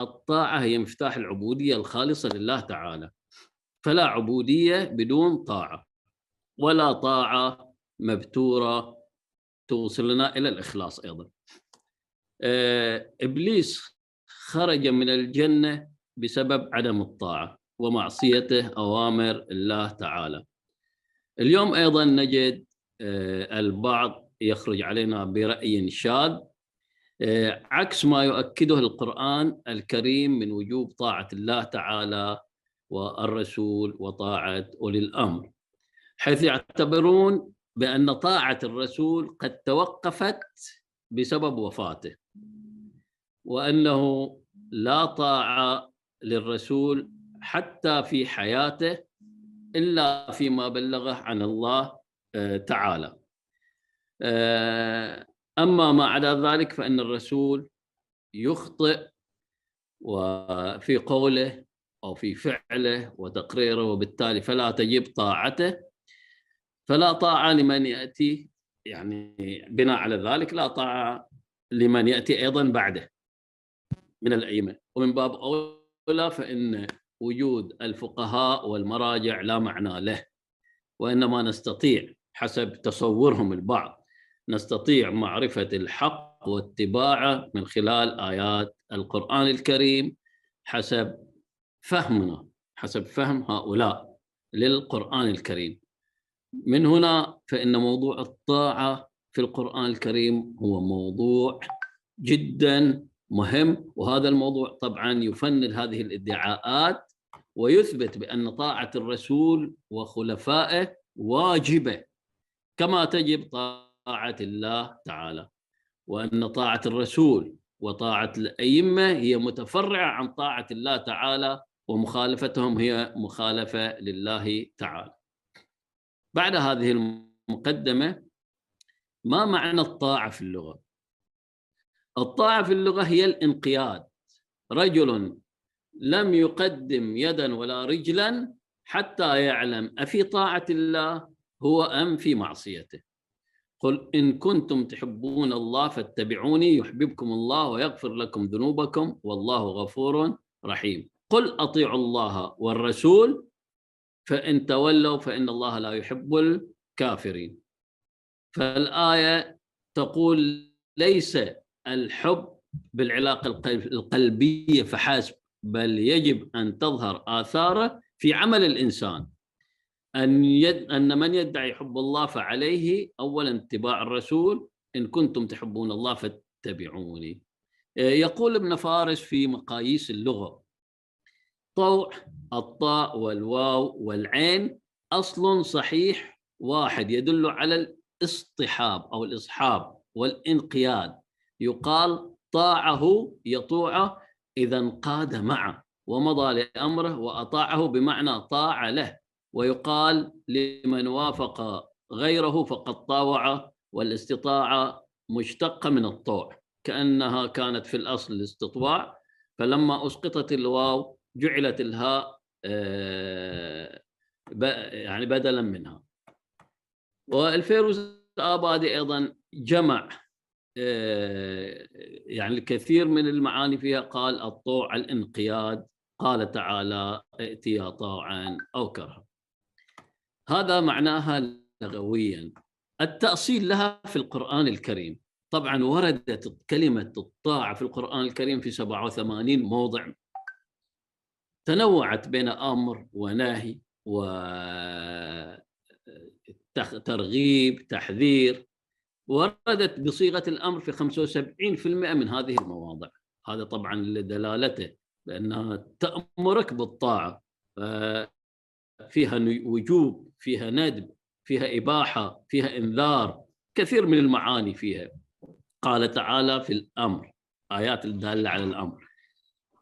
الطاعة هي مفتاح العبودية الخالصة لله تعالى، فلا عبودية بدون طاعة، ولا طاعة مبتورة توصلنا إلى الإخلاص أيضا. إبليس خرج من الجنة بسبب عدم الطاعة ومعصيته أوامر الله تعالى. اليوم أيضا نجد البعض يخرج علينا برأي شاذ عكس ما يؤكده القرآن الكريم من وجوب طاعة الله تعالى والرسول وطاعة أولي الأمر، حيث يعتبرون بأن طاعة الرسول قد توقفت بسبب وفاته، وأنه لا طاعة للرسول حتى في حياته إلا فيما بلغه عن الله تعالى. أما ما عدا ذلك فإن الرسول يخطئ وفي قوله أو في فعله وتقريره، وبالتالي فلا تجب طاعته. فلا طاعة لمن يأتي، يعني بناء على ذلك لا طاعة لمن يأتي أيضا بعده من الأئمة. ومن باب أولى فإن وجود الفقهاء والمراجع لا معنى له، وإنما نستطيع حسب تصورهم البعض نستطيع معرفة الحق واتباعه من خلال آيات القرآن الكريم حسب فهمنا، حسب فهم هؤلاء للقرآن الكريم. من هنا فإن موضوع الطاعة في القرآن الكريم هو موضوع جدا مهم، وهذا الموضوع طبعا يفند هذه الادعاءات ويثبت بأن طاعة الرسول وخلفائه واجبة كما تجب طاعة الله تعالى، وأن طاعة الرسول وطاعة الأئمة هي متفرعة عن طاعة الله تعالى، ومخالفتهم هي مخالفة لله تعالى. بعد هذه المقدمة، ما معنى الطاعة في اللغة؟ الطاعة في اللغة هي الانقياد. رجل لم يقدم يدا ولا رجلا حتى يعلم أفي طاعة الله هو أم في معصيته. قل إن كنتم تحبون الله فاتبعوني يحببكم الله ويغفر لكم ذنوبكم والله غفور رحيم. قل أطيعوا الله والرسول فإن تولوا فإن الله لا يحب الكافرين. فالآية تقول ليس الحب بالعلاقة القلبية فحسب، بل يجب أن تظهر آثاره في عمل الإنسان. أن من يدعي حب الله فعليه أولا اتباع الرسول، إن كنتم تحبون الله فاتبعوني. يقول ابن فارس في مقاييس اللغة: طوع الطاء والواو والعين أصل صحيح واحد يدل على الاصطحاب أو الإصحاب والانقياد. يقال طاعه يطوعه إذا انقاد معه ومضى لأمره وأطاعه بمعنى طاع له. ويقال لمن وافق غيره فقد طاوعه، والاستطاعة مشتقة من الطوع كأنها كانت في الأصل الاستطواع، فلما أسقطت الواو جعلت الهاء يعني بدلا منها. والفيروز آبادي أيضا جمع يعني الكثير من المعاني فيها، قال الطوع الانقياد، قال تعالى ائتيا طاعا أو كرها. هذا معناها لغويا. التأصيل لها في القرآن الكريم، طبعا وردت كلمة الطاعة في القرآن الكريم في 87 موضع، تنوعت بين أمر ونهي وترغيب تحذير، وردت بصيغة الأمر في 75% من هذه المواضع. هذا طبعا لدلالته بأنها تأمرك بالطاعة، فيها وجوب، فيها ندب، فيها إباحة، فيها إنذار، كثير من المعاني فيها. قال تعالى في الأمر آيات الدالة على الأمر: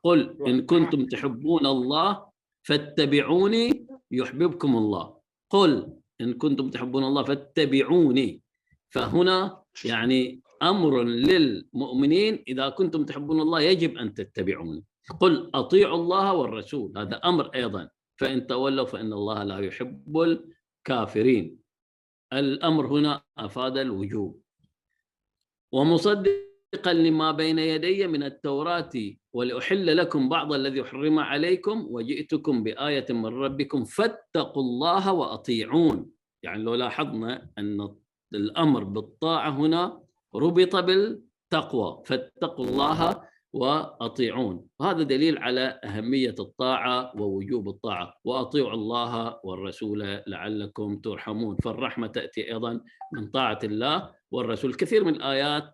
قل إن كنتم تحبون الله فاتبعوني يحببكم الله. قل إن كنتم تحبون الله فاتبعوني، فهنا يعني أمر للمؤمنين: إذا كنتم تحبون الله يجب أن تتبعوني. قل أطيعوا الله والرسول، هذا أمر أيضا، فإن تولوا فإن الله لا يحب الكافرين. الأمر هنا أفاد الوجوب. ومصدق لما بين يدي من التوراة ولأحل لكم بعض الذي حرم عليكم وجئتكم بآية من ربكم فاتقوا الله وأطيعون. يعني لو لاحظنا أن الأمر بالطاعة هنا ربط بالتقوى، فاتقوا الله وأطيعون، وهذا دليل على أهمية الطاعة ووجوب الطاعة. وأطيعوا الله والرسول لعلكم ترحمون، فالرحمة تأتي أيضا من طاعة الله والرسول. كثير من الآيات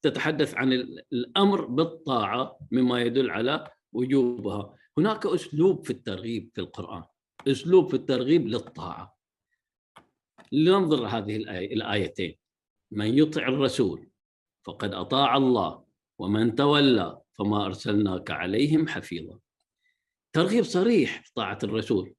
تتحدث عن الأمر بالطاعة مما يدل على وجوبها. هناك أسلوب في الترغيب في القرآن، أسلوب في الترغيب للطاعة. لننظر هذه الآيتين: من يطع الرسول فقد أطاع الله ومن تولى فما أرسلناك عليهم حفيظا. ترغيب صريح في طاعة الرسول.